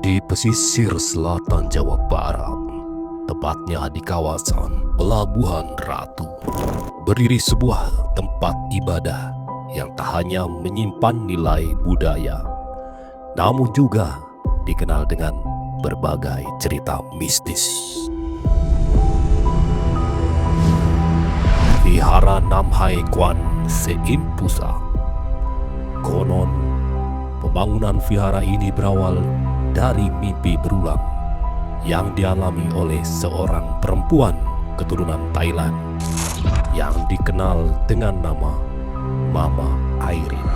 Di pesisir selatan Jawa Barat, tepatnya di kawasan Pelabuhan Ratu, berdiri sebuah tempat ibadah yang tak hanya menyimpan nilai budaya, namun juga dikenal dengan berbagai cerita mistis. Vihara Namhai Kwan Sein Pusa. Konon, pembangunan vihara ini berawal dari mimpi berulang yang dialami oleh seorang perempuan keturunan Thailand yang dikenal dengan nama Mama Airin.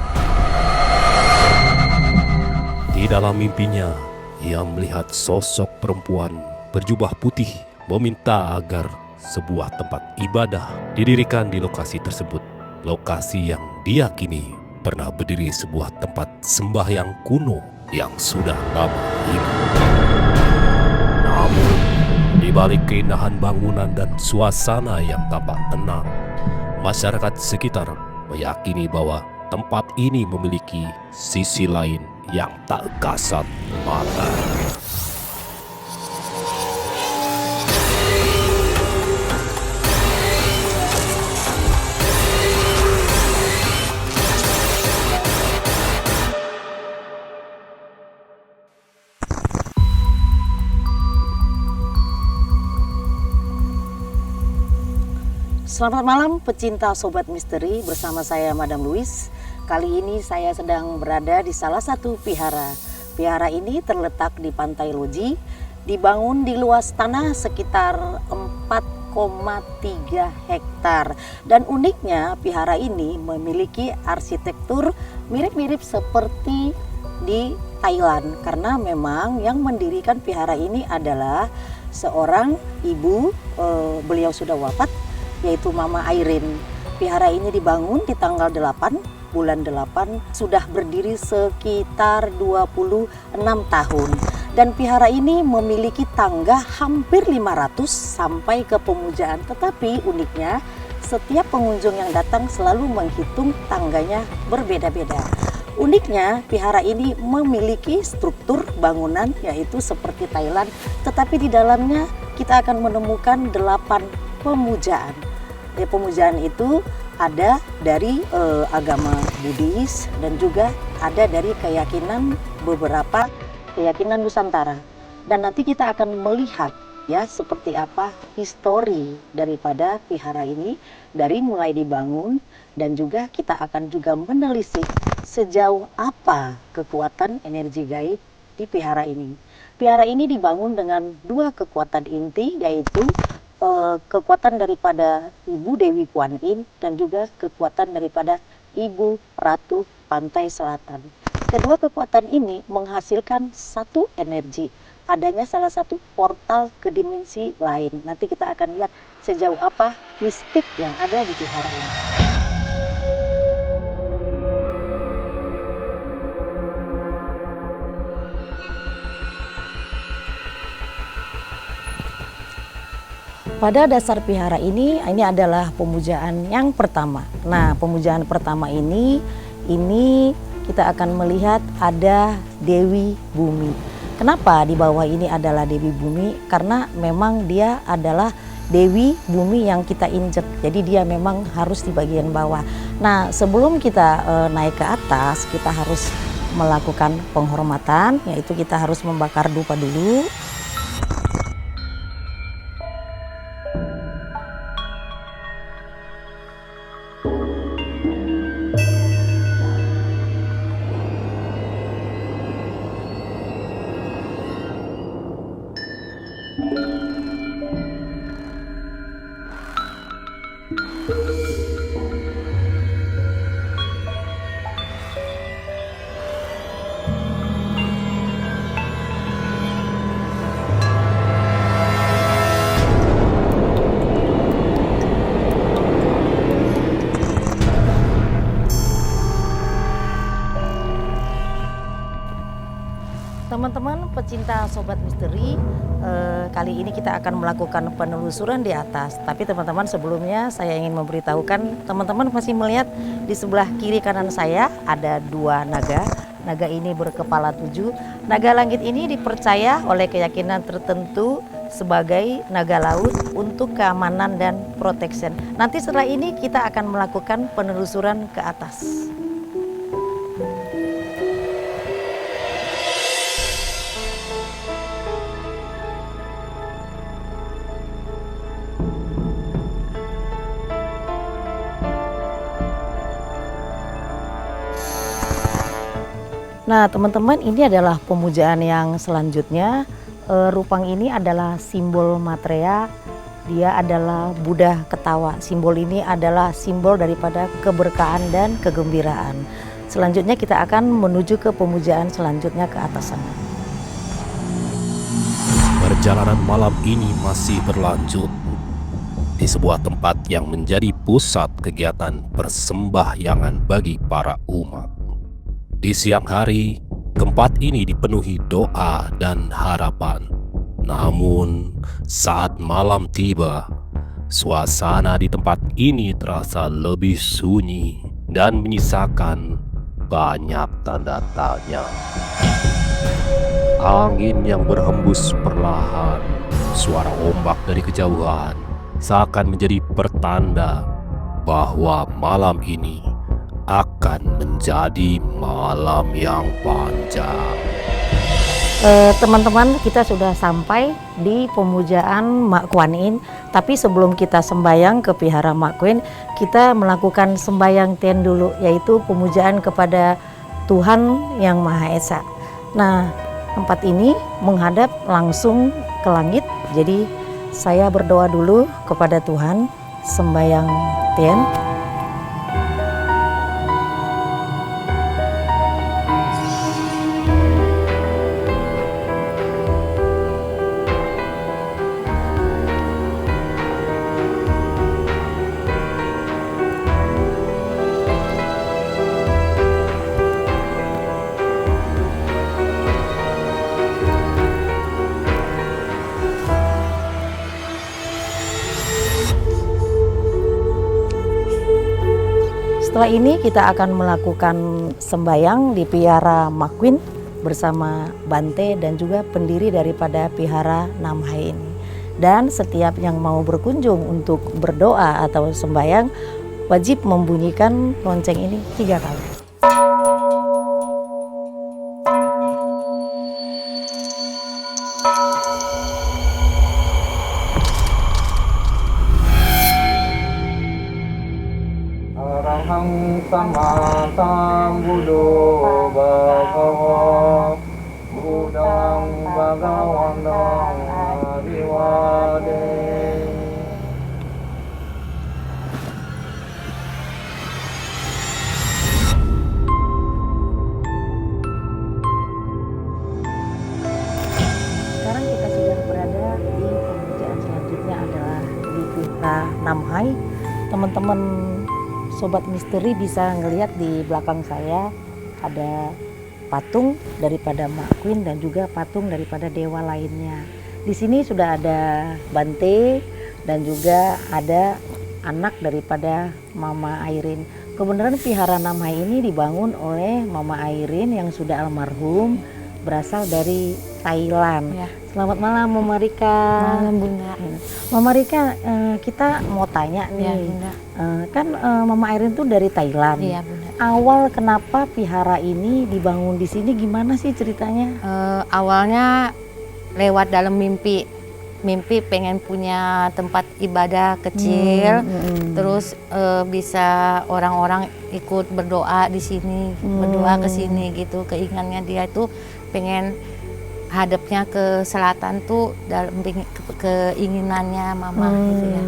Di dalam mimpinya, ia melihat sosok perempuan berjubah putih meminta agar sebuah tempat ibadah didirikan di lokasi tersebut. Lokasi yang diyakini pernah berdiri sebuah tempat sembahyang kuno yang sudah lama hilang. Namun, di balik keindahan bangunan dan suasana yang tampak tenang, masyarakat sekitar meyakini bahwa tempat ini memiliki sisi lain yang tak kasat mata. Selamat malam pecinta Sobat Misteri, bersama saya Madam Louis. Kali ini saya sedang berada di salah satu vihara. Vihara ini terletak di Pantai Loji, dibangun di luas tanah sekitar 4,3 hektar. Dan uniknya vihara ini memiliki arsitektur mirip-mirip seperti di Thailand, karena memang yang mendirikan vihara ini adalah seorang ibu, beliau sudah wafat, yaitu Mama Airin. Vihara ini dibangun di tanggal 8 bulan 8, sudah berdiri sekitar 26 tahun. Dan vihara ini memiliki tangga hampir 500 sampai ke pemujaan. Tetapi uniknya, setiap pengunjung yang datang selalu menghitung tangganya berbeda-beda. Uniknya, vihara ini memiliki struktur bangunan yaitu seperti Thailand, tetapi di dalamnya kita akan menemukan 8 pemujaan. Pemujaan itu ada dari agama Buddhis dan juga ada dari keyakinan beberapa keyakinan Nusantara. Dan nanti kita akan melihat ya seperti apa histori daripada vihara ini dari mulai dibangun, dan juga kita akan juga menelisik sejauh apa kekuatan energi gaib di vihara ini. Vihara ini dibangun dengan 2 kekuatan inti, yaitu kekuatan daripada Ibu Dewi Kuan Yin dan juga kekuatan daripada Ibu Ratu Pantai Selatan. Kedua kekuatan ini menghasilkan satu energi, adanya salah satu portal ke dimensi lain. Nanti kita akan lihat sejauh apa mistik yang ada di vihara ini. Pada dasar vihara ini adalah pemujaan yang pertama. Nah, pemujaan pertama ini kita akan melihat ada Dewi Bumi. Kenapa di bawah ini adalah Dewi Bumi? Karena memang dia adalah Dewi Bumi yang kita injek. Jadi dia memang harus di bagian bawah. Nah, sebelum kita naik ke atas, kita harus melakukan penghormatan, yaitu kita harus membakar dupa dulu. Teman-teman pecinta Sobat Misteri, kali ini kita akan melakukan penelusuran di atas. Tapi teman-teman, sebelumnya saya ingin memberitahukan, teman-teman masih melihat di sebelah kiri kanan saya ada 2 naga. naga ini berkepala 7. Naga langit ini dipercaya oleh keyakinan tertentu sebagai naga laut untuk keamanan dan protection. Nanti setelah ini kita akan melakukan penelusuran ke atas. Nah teman-teman, ini adalah pemujaan yang selanjutnya. Rupang ini adalah simbol Maitreya, dia adalah Buddha ketawa. Simbol ini adalah simbol daripada keberkahan dan kegembiraan. Selanjutnya kita akan menuju ke pemujaan selanjutnya ke atas sana. Perjalanan malam ini masih berlanjut di sebuah tempat yang menjadi pusat kegiatan persembahyangan bagi para umat. Di siang hari, tempat ini dipenuhi doa dan harapan. Namun, saat malam tiba, suasana di tempat ini terasa lebih sunyi dan menyisakan banyak tanda tanya. Angin yang berhembus perlahan, suara ombak dari kejauhan seakan menjadi pertanda bahwa malam ini akan menjadi malam yang panjang. Teman-teman, kita sudah sampai di pemujaan Mak Kuan Yin. Tapi sebelum kita sembayang ke Vihara Mak Kuan, kita melakukan sembayang Tien dulu, yaitu pemujaan kepada Tuhan Yang Maha Esa. Nah, tempat ini menghadap langsung ke langit. Jadi saya berdoa dulu kepada Tuhan, sembayang Tien. Setelah ini kita akan melakukan sembayang di Vihara Mak Kuan bersama Bante dan juga pendiri daripada Vihara Nam Hai ini. Dan setiap yang mau berkunjung untuk berdoa atau sembayang wajib membunyikan lonceng ini 3 kali. Arahang sama sambuddho bhagava Buddhang bhagavantang adivade. Sekarang kita sudah berada di pemujaan selanjutnya adalah di Vihara Nam Hai. Teman-teman Sobat Misteri bisa ngelihat di belakang saya ada patung daripada Mak Kuan dan juga patung daripada dewa lainnya. Di sini sudah ada Bante dan juga ada anak daripada Mama Airin. Kebenaran Vihara Nam Hai ini dibangun oleh Mama Airin yang sudah almarhum, berasal dari Thailand. Ya. Selamat malam Mama Rika. Malam Bunda. Mama Rika, kita mau tanya nih, Iya Bunda. kan Mama Airin tuh dari Thailand. Iya Bunda. Awal kenapa vihara ini dibangun di sini, gimana sih ceritanya? Awalnya lewat dalam mimpi pengen punya tempat ibadah kecil, terus bisa orang-orang ikut berdoa di sini, berdoa ke sini gitu. Keinginannya dia itu pengen hadapnya ke selatan tuh dalam keinginannya Mama gitu ya.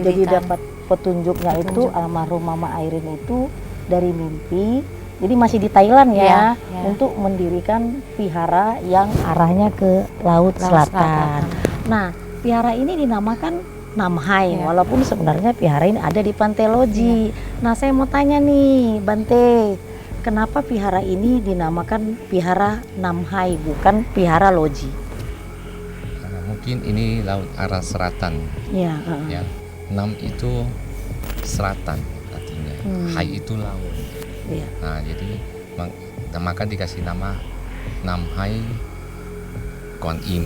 Jadi dapat petunjuknya itu almarhum Mama Airin itu dari mimpi. Jadi masih di Thailand ya, untuk mendirikan vihara yang arahnya ke Laut Selatan. Nah, vihara ini dinamakan Nam Hai, walaupun sebenarnya vihara ini ada di Pantai Loji. Nah, saya mau tanya nih, Bante, kenapa vihara ini dinamakan Vihara Nam Hai bukan Vihara Loji? Mungkin ini laut arah selatan. Ya. Ya, Nam itu selatan artinya, Hai itu laut. Iya. Nah, jadi maka dikasih nama Nam Hai Kuan Im.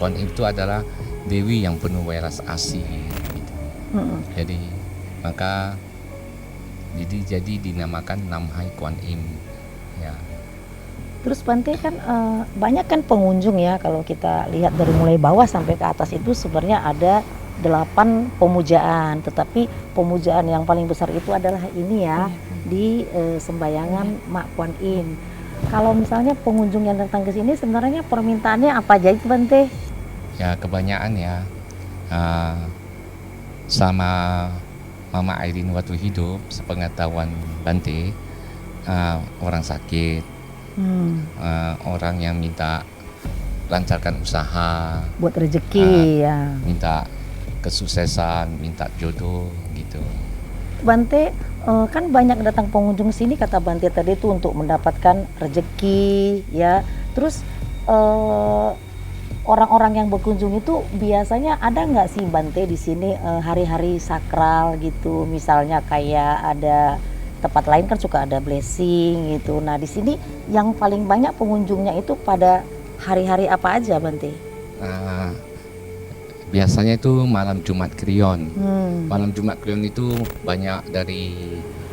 Kuan Im itu adalah dewi yang penuh welas asih gitu. Jadi maka jadi dinamakan Nam Hai Kuan Im ya. Terus Bante kan banyak kan pengunjung ya, kalau kita lihat dari mulai bawah sampai ke atas itu sebenarnya ada 8 pemujaan, tetapi pemujaan yang paling besar itu adalah ini ya, di sembayangan Mak Kuan Im. Kalau misalnya pengunjung yang datang ke sini sebenarnya permintaannya apa aja itu Bante? Ya kebanyakan ya sama Mama Airin waktu hidup, sepengetahuan Bante, orang sakit, orang yang minta lancarkan usaha, Buat rezeki ya. minta kesuksesan, minta jodoh gitu. Bante kan banyak datang pengunjung sini kata Bante tadi itu untuk mendapatkan rezeki ya. Terus orang-orang yang berkunjung itu biasanya ada nggak sih Bante di sini hari-hari sakral gitu, misalnya kayak ada tempat lain kan suka ada blessing gitu. Nah di sini yang paling banyak pengunjungnya itu pada hari-hari apa aja Bante? Biasanya itu malam Jumat Kliwon. Malam Jumat Kliwon itu banyak dari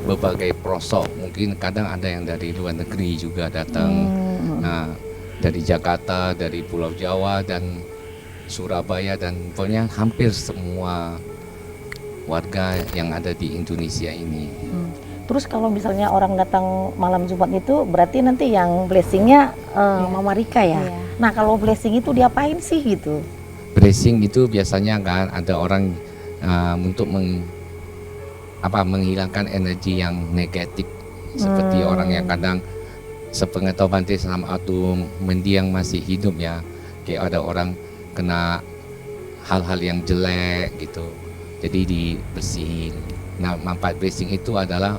berbagai pelosok. Mungkin kadang ada yang dari luar negeri juga datang. Nah, dari Jakarta, dari Pulau Jawa dan Surabaya dan pokoknya hampir semua warga yang ada di Indonesia ini. Terus kalau misalnya orang datang malam Jumat itu berarti nanti yang blessingnya Mama Rika ya? Iya. Nah kalau blessing itu diapain sih gitu? Blessing itu biasanya kan ada orang untuk menghilangkan energi yang negatif, seperti orang yang kadang sepengetahuan Bante selama waktu mendiang masih hidup ya, kayak ada orang kena hal-hal yang jelek gitu, jadi dibersihin. Nah manfaat blessing itu adalah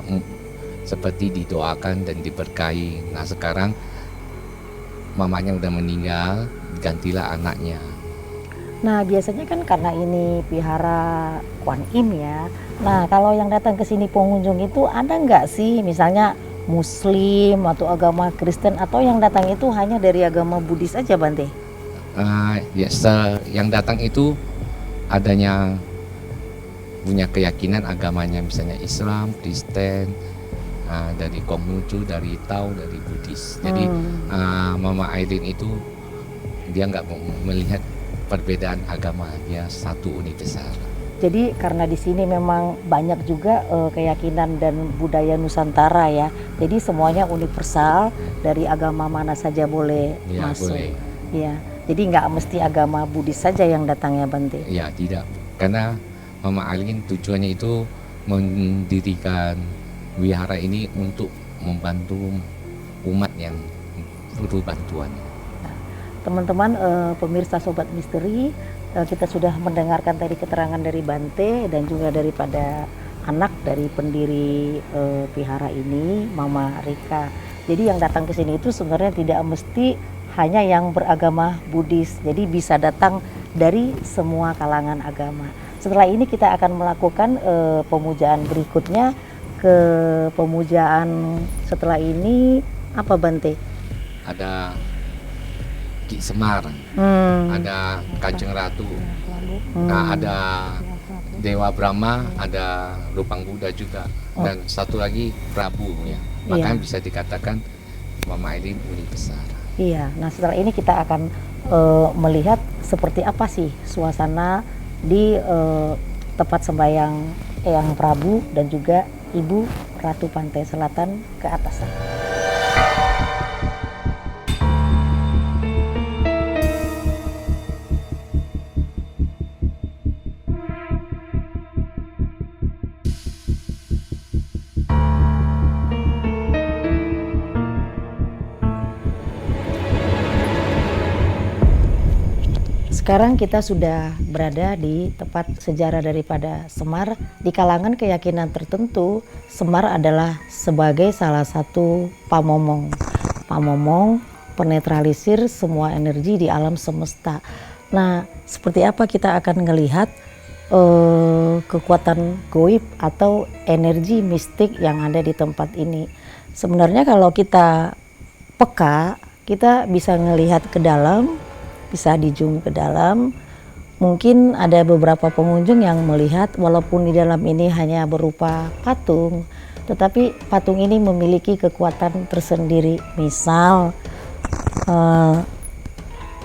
seperti didoakan dan diberkahi. Nah sekarang mamanya udah meninggal, gantilah anaknya. Nah biasanya kan karena ini vihara Kuan Im ya. Nah kalau yang datang ke sini pengunjung itu ada nggak sih misalnya Muslim atau agama Kristen, atau yang datang itu hanya dari agama Buddhis aja Bante? Yang datang itu adanya punya keyakinan agamanya, misalnya Islam, Kristen, dari Konghucu, dari Tao, dari Buddhis. Jadi Mama Airin itu dia nggak melihat perbedaan agama, dia satu universal. Jadi karena di sini memang banyak juga keyakinan dan budaya Nusantara ya. Jadi semuanya universal, dari agama mana saja boleh Ya, masuk. boleh. Ya. Jadi nggak mesti agama Buddhis saja yang datang ya Bante. Ya tidak, karena Mama Airin tujuannya itu mendirikan wihara ini untuk membantu umat yang perlu bantuan. Teman-teman pemirsa Sobat Misteri, kita sudah mendengarkan tadi keterangan dari Bante dan juga daripada anak dari pendiri vihara ini, Mama Rika. Jadi yang datang ke sini itu sebenarnya tidak mesti hanya yang beragama Buddhis, jadi bisa datang dari semua kalangan agama. Setelah ini kita akan melakukan pemujaan berikutnya. Ke pemujaan setelah ini apa Bante? Ada Ki Semar, ada Kanjeng Ratu, ada Dewa Brahma, ada Rupang Buddha juga, dan satu lagi Prabu ya. Makanya bisa dikatakan Mama Airin universal. Iya, nah setelah ini kita akan melihat seperti apa sih suasana di tempat sembahyang Eyang Prabu dan juga Ibu Ratu Pantai Selatan ke atas sana. Sekarang kita sudah berada di tempat sejarah daripada Semar. Di kalangan keyakinan tertentu, Semar adalah sebagai salah satu pamomong. Pamomong penetralisir semua energi di alam semesta. Nah, seperti apa kita akan melihat kekuatan goib atau energi mistik yang ada di tempat ini. Sebenarnya kalau kita peka, kita bisa ngelihat ke dalam, bisa di zoom ke dalam. Mungkin ada beberapa pengunjung yang melihat walaupun di dalam ini hanya berupa patung, tetapi patung ini memiliki kekuatan tersendiri. Misal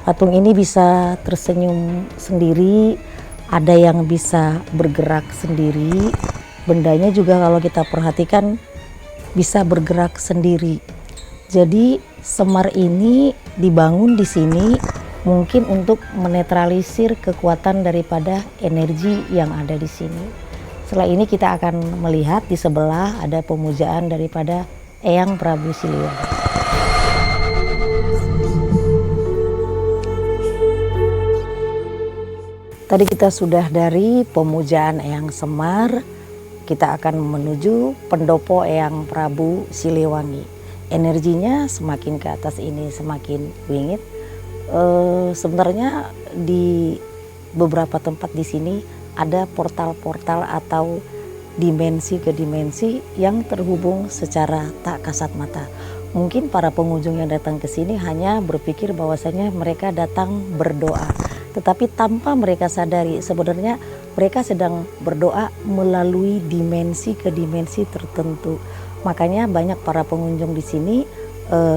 patung ini bisa tersenyum sendiri, ada yang bisa bergerak sendiri. Bendanya juga kalau kita perhatikan bisa bergerak sendiri. Jadi Semar ini dibangun di sini mungkin untuk menetralisir kekuatan daripada energi yang ada di sini. Setelah ini kita akan melihat di sebelah ada pemujaan daripada Eyang Prabu Siliwangi. Tadi kita sudah dari pemujaan Eyang Semar, kita akan menuju pendopo Eyang Prabu Siliwangi. Energinya semakin ke atas ini semakin wingit. Sebenarnya di beberapa tempat di sini ada portal-portal atau dimensi ke dimensi yang terhubung secara tak kasat mata. Mungkin para pengunjung yang datang ke sini hanya berpikir bahwasanya mereka datang berdoa, tetapi tanpa mereka sadari sebenarnya mereka sedang berdoa melalui dimensi ke dimensi tertentu. Makanya banyak para pengunjung di sini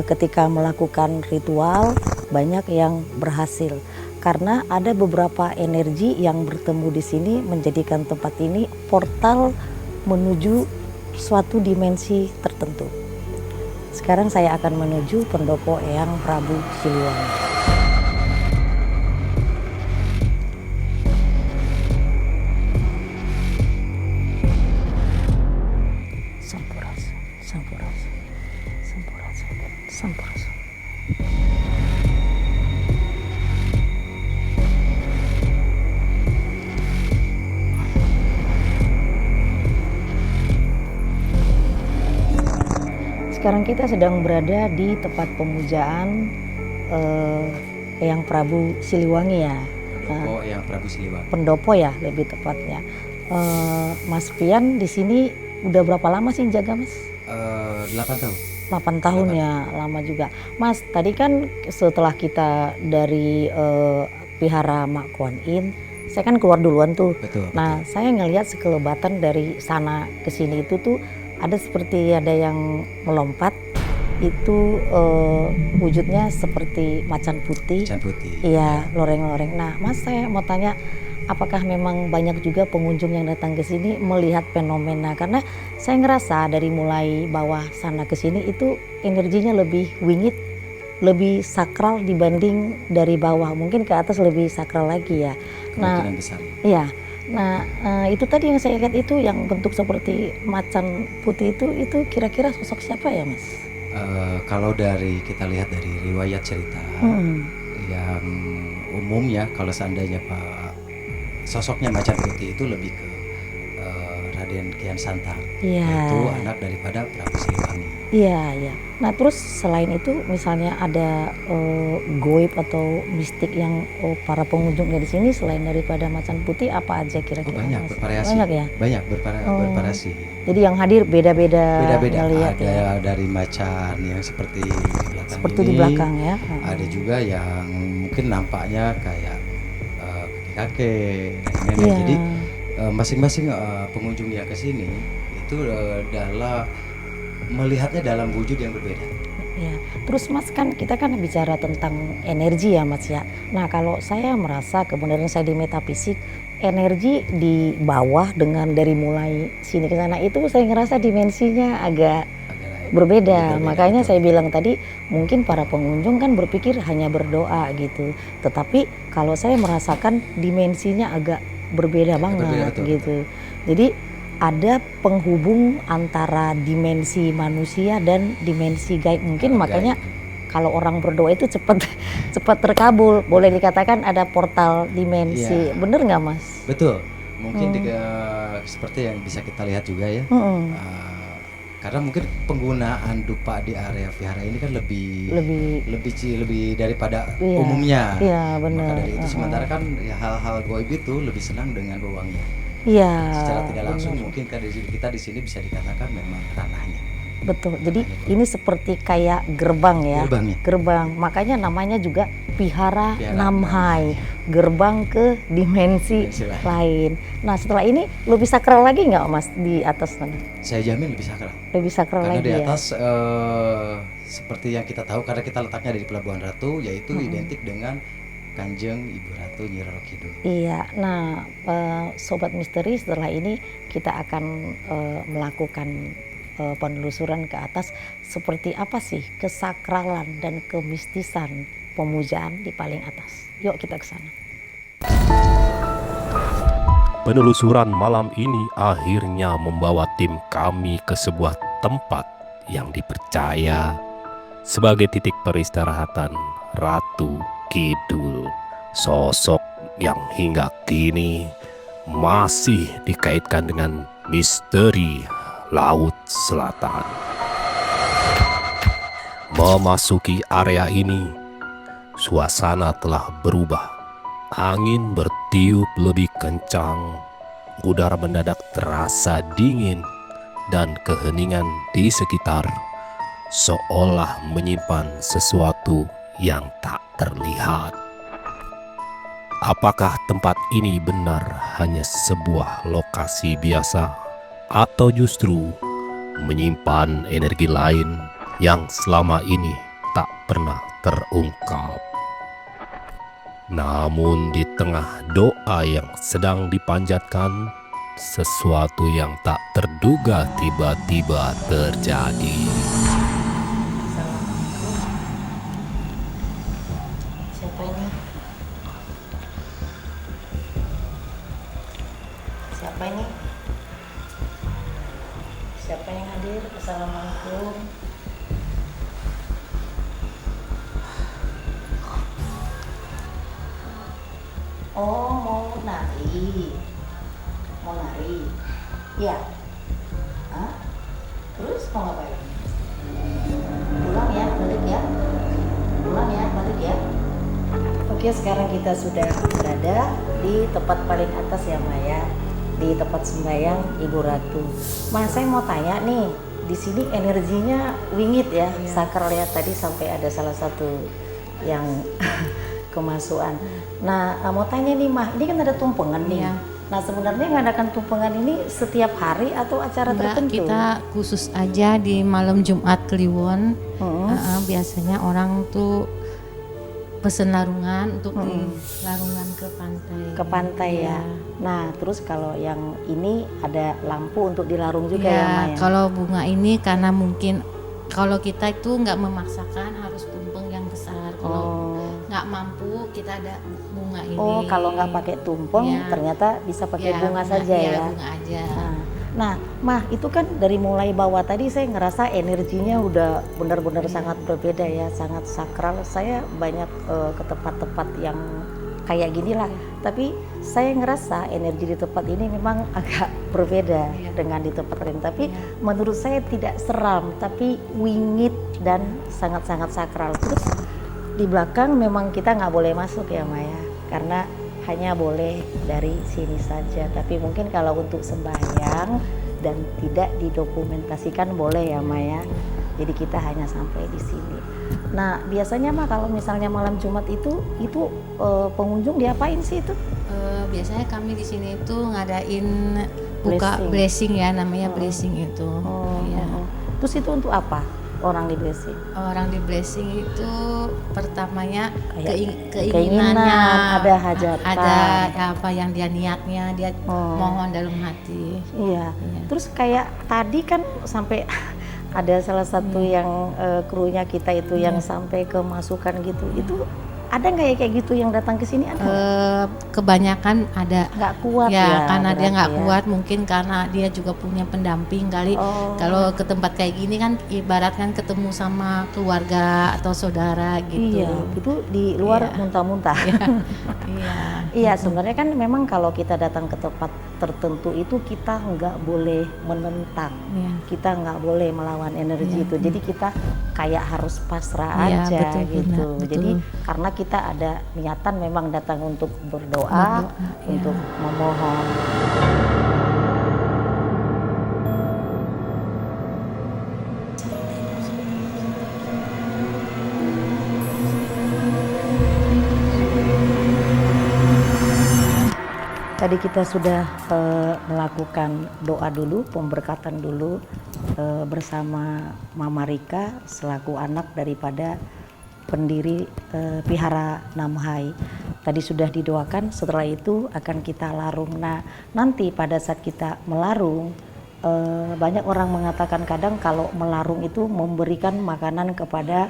ketika melakukan ritual banyak yang berhasil karena ada beberapa energi yang bertemu di sini menjadikan tempat ini portal menuju suatu dimensi tertentu. Sekarang saya akan menuju pendopo Eyang Prabu Siliwangi. Sampurasun, sampurasun, sampurasun, sampurasun. Sekarang kita sedang berada di tempat pemujaan Eyang Prabu Siliwangi ya. Pendopo Eyang Prabu Siliwangi. Pendopo ya lebih tepatnya. Mas Pian di sini udah berapa lama sih jaga Mas? 8 tahun. 8 tahun ya, lama juga. Mas, tadi kan setelah kita dari Vihara Mak Kuan Yin, saya kan keluar duluan tuh. Betul. Nah, saya ngelihat sekelebatan dari sana ke sini itu tuh ada seperti ada yang melompat. Itu wujudnya seperti macan putih. Macan putih. Iya, loreng-loreng. Nah, Mas saya mau tanya, apakah memang banyak juga pengunjung yang datang ke sini melihat fenomena? Karena saya ngerasa dari mulai bawah sana ke sini itu energinya lebih wingit, lebih sakral dibanding dari bawah. Mungkin ke atas lebih sakral lagi ya. Kemungkinan besar. Iya. Nah, itu tadi yang saya lihat itu yang bentuk seperti macan putih itu kira-kira sosok siapa ya, Mas? Kalau dari kita lihat dari riwayat cerita yang umum ya, kalau seandainya Pak sosoknya macan putih itu lebih ke Raden Kian Santang, Iya. itu anak daripada Prabu Siliwangi. Iya, iya. Nah, terus selain itu misalnya ada goib atau mistik yang para pengunjung dari sini selain daripada macan putih apa aja kira-kira? Banyak Mas? bervariasi. Banyak ya? Banyak bervariasi. Jadi yang hadir beda-beda ngelihat Ada ya. dari macan yang seperti di belakang Seperti ini, di belakang ya. ada juga yang mungkin nampaknya kayak kakek dan nenek. Iya. Jadi masing-masing pengunjung yang ke sini itu adalah melihatnya dalam wujud yang berbeda. Ya, terus Mas kan kita kan bicara tentang energi ya Mas ya. Nah kalau saya merasa kebenaran saya di metafisik, energi di bawah dengan dari mulai sini ke sana itu saya ngerasa dimensinya agak berbeda. Makanya betul. saya bilang tadi mungkin para pengunjung kan berpikir hanya berdoa gitu. Tetapi kalau saya merasakan dimensinya agak berbeda banget betul, gitu. Jadi ada penghubung antara dimensi manusia dan dimensi gaib. Mungkin makanya kalau orang berdoa itu cepat terkabul. Boleh dikatakan ada portal dimensi. Iya. Bener nggak Mas? Betul. Mungkin seperti yang bisa kita lihat juga ya. Karena mungkin penggunaan dupa di area vihara ini kan lebih daripada Iya, umumnya. iya, benar. Maka dari itu sementara kan ya, hal-hal goib itu lebih senang dengan wewangian. Iya. Secara tidak langsung benar. mungkin kita di sini bisa dikatakan memang ranahnya. Betul. Jadi ini seperti kayak gerbang ya. Gerbang ya. Gerbang. Makanya namanya juga Vihara Vihara Namhai. Gerbang ke dimensi Dimensi lain. Nah setelah ini lebih sakral lagi nggak Mas di atas sana? Saya jamin lebih sakral. Lebih sakral Karena lagi di ya. atas seperti yang kita tahu karena kita letaknya dari Pelabuhan Ratu, yaitu identik dengan Kanjeng Ibu Ratu Nyi Roro Kidul. Iya, nah Sobat Misteri setelah ini kita akan melakukan penelusuran ke atas seperti apa sih kesakralan dan kemistisan pemujaan di paling atas. Yuk kita ke sana. Penelusuran malam ini akhirnya membawa tim kami ke sebuah tempat yang dipercaya sebagai titik peristirahatan Ratu Kidul, sosok yang hingga kini masih dikaitkan dengan misteri Laut Selatan. Memasuki area ini, suasana telah berubah. Angin bertiup lebih kencang, udara mendadak terasa dingin, dan keheningan di sekitar seolah menyimpan sesuatu yang tak terlihat. Apakah tempat ini benar hanya sebuah lokasi biasa, atau justru menyimpan energi lain yang selama ini tak pernah terungkap? Namun di tengah doa yang sedang dipanjatkan, sesuatu yang tak terduga tiba-tiba terjadi. Siapa ini? Siapa ini? Siapa yang hadir? Assalamualaikum. Oh, mau nari. Mau nari. Iya. Hah? Terus mau ngapain? Pulang ya, balik ya. Pulang ya, balik ya. Oke, sekarang kita sudah berada di tempat paling atas ya Maya, di tempat sembahyang Ibu Ratu. Mas, saya mau tanya nih, di sini energinya wingit ya, sakral ya, tadi sampai ada salah satu yang kemasukan. Nah, mau tanya nih Mah, ini kan ada tumpengan nih. Iya. Nah, sebenarnya mengadakan tumpengan ini setiap hari atau acara Enggak, tertentu? kita khusus aja di malam Jumat Kliwon. Biasanya orang tuh pesen larungan untuk di larungan ke pantai. Ke pantai ya. Iya. Nah, terus kalau yang ini ada lampu untuk dilarung juga Ya, ya Maya? kalau bunga ini karena mungkin kalau kita itu nggak memaksakan harus tumpeng yang besar. Kalau nggak mampu kita ada bunga ini. Oh, kalau nggak pakai tumpeng, Iya. ternyata bisa pakai Ya, bunga saja iya, ya. bunga aja. Nah, Mah, itu kan dari mulai bawah tadi saya ngerasa energinya udah benar-benar sangat berbeda ya, sangat sakral. Saya banyak ke tempat-tempat yang kayak gini lah, tapi saya ngerasa energi di tempat ini memang agak berbeda dengan di tempat lain. Tapi menurut saya tidak seram, tapi wingit dan sangat-sangat sakral. Terus di belakang memang kita nggak boleh masuk ya Maya, karena hanya boleh dari sini saja. Tapi mungkin kalau untuk sembahyang dan tidak didokumentasikan boleh ya Maya. Jadi kita hanya sampai di sini. Nah, biasanya mah kalau misalnya malam Jumat itu pengunjung diapain sih itu? Biasanya kami di sini itu ngadain buka blessing ya, namanya blessing itu. Iya. Terus itu untuk apa orang di blessing? Orang di blessing itu pertamanya Kayak keinginannya, ada hajatan. ada apa yang dia niatnya, dia mohon dalam hati. Iya. Terus kayak tadi kan sampai ada salah satu yang krunya kita itu yang sampai kemasukan gitu. Itu ada nggak ya kayak gitu yang datang ke sini? Kebanyakan ada. Nggak kuat ya, karena dia nggak berarti ya. kuat, mungkin karena dia juga punya pendamping kali. Kalau ke tempat kayak gini kan ibarat kan ketemu sama keluarga atau saudara gitu. Iya, itu di luar muntah-muntah. Iya. Iya, sebenarnya kan memang kalau kita datang ke tempat tertentu itu kita nggak boleh menentang, Iya. kita nggak boleh melawan energi itu. Jadi kita kayak harus pasrah Iya, aja betul, gitu. betul. Jadi karena kita ada niatan memang datang untuk berdoa, untuk memohon. tadi kita sudah melakukan doa dulu, pemberkatan dulu bersama Mama Rika selaku anak daripada pendiri Vihara Namhai. Tadi sudah didoakan, setelah itu akan kita larung. Nah, nanti pada saat kita melarung, banyak orang mengatakan kadang kalau melarung itu memberikan makanan kepada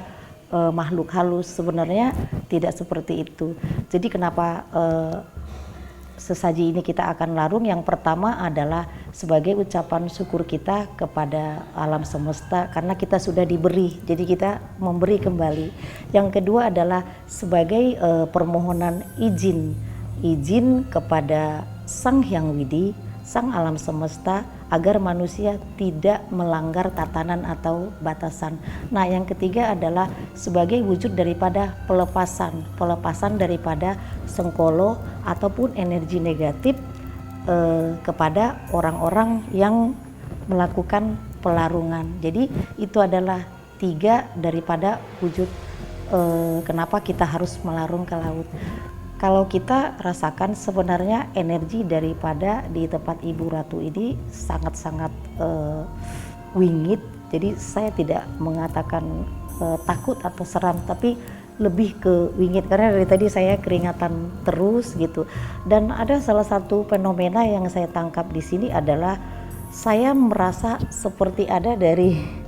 makhluk halus. Sebenarnya tidak seperti itu. Jadi kenapa sesaji ini kita akan larung? Yang pertama adalah sebagai ucapan syukur kita kepada alam semesta karena kita sudah diberi, jadi kita memberi kembali. Yang kedua adalah sebagai permohonan izin kepada Sang Hyang Widi, Sang Alam Semesta, agar manusia tidak melanggar tatanan atau batasan. Nah, yang ketiga adalah sebagai wujud daripada pelepasan daripada sengkolo ataupun energi negatif kepada orang-orang yang melakukan pelarungan. Jadi itu adalah 3 daripada wujud kenapa kita harus melarung ke laut. Kalau kita rasakan sebenarnya energi daripada di tempat Ibu Ratu ini sangat-sangat wingit. Jadi saya tidak mengatakan takut atau seram, tapi lebih ke wingit karena dari tadi saya keringatan terus gitu. Dan ada salah satu fenomena yang saya tangkap di sini adalah saya merasa seperti ada dari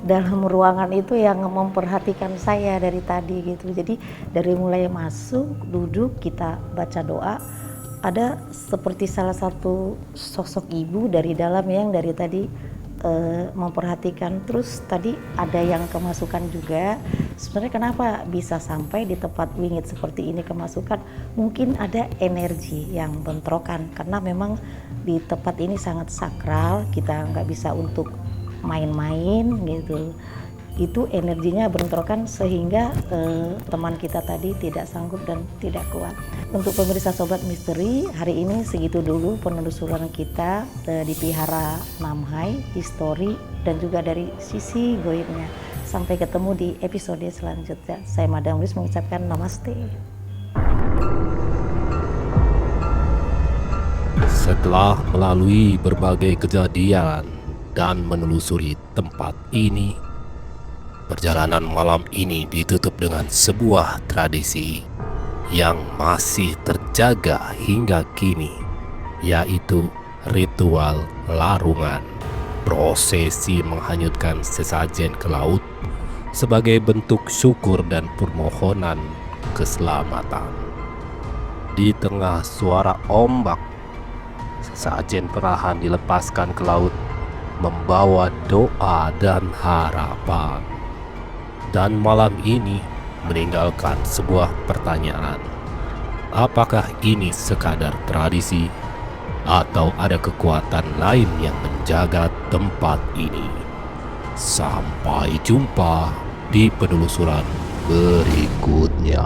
dalam ruangan itu yang memperhatikan saya dari tadi gitu. Jadi dari mulai masuk, duduk, kita baca doa, ada seperti salah satu sosok ibu dari dalam yang dari tadi memperhatikan. Terus tadi ada yang kemasukan juga. Sebenarnya kenapa bisa sampai di tempat wingit seperti ini kemasukan? Mungkin ada energi yang bentrokan karena memang di tempat ini sangat sakral, kita nggak bisa untuk main-main gitu. Itu energinya bentrokan sehingga teman kita tadi tidak sanggup dan tidak kuat. Untuk pemirsa Sobat Misteri, hari ini segitu dulu penelusuran kita di Vihara Namhai, histori dan juga dari sisi goibnya. Sampai ketemu di episode selanjutnya. Saya Madam Lis mengucapkan namaste. Setelah melalui berbagai kejadian dan menelusuri tempat ini, perjalanan malam ini ditutup dengan sebuah tradisi yang masih terjaga hingga kini, yaitu ritual larungan, prosesi menghanyutkan sesajen ke laut sebagai bentuk syukur dan permohonan keselamatan. Di tengah suara ombak, sesajen perlahan dilepaskan ke laut membawa doa dan harapan. Dan malam ini meninggalkan sebuah pertanyaan. Apakah ini sekadar tradisi atau ada kekuatan lain yang menjaga tempat ini? Sampai jumpa di penelusuran berikutnya.